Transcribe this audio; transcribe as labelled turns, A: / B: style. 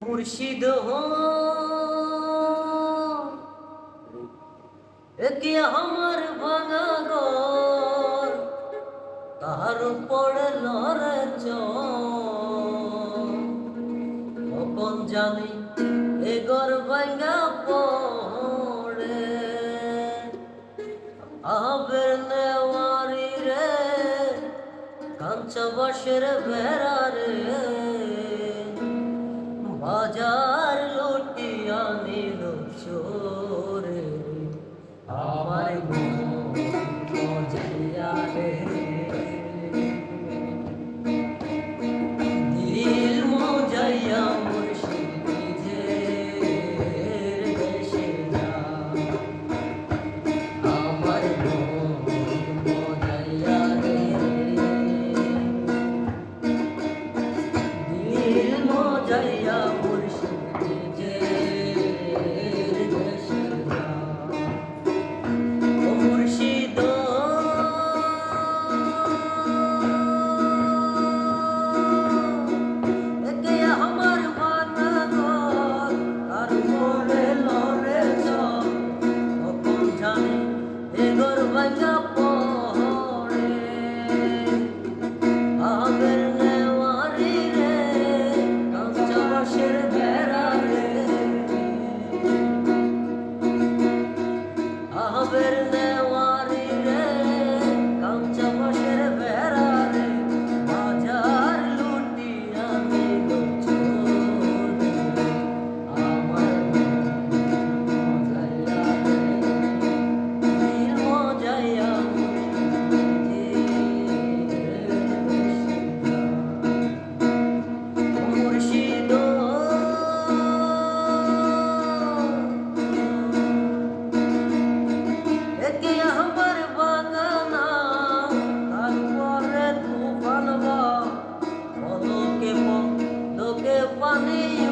A: মুর্শিদ হো একে আমার ভাঙা ঘর তাহার উপরে লড়ে কখন জানি এ ঘর ভাঙা পড়ে আবের নেওয়ারি রে কাঞ্চা বাসের বেড়া রে বাজার লুটিয়া নিল চোরে আমার মজিয়া রে দিল মজাইয়া মুর্শিদ দেশে যা আমার মজাইয়া রে দিল মজাইয়া পানি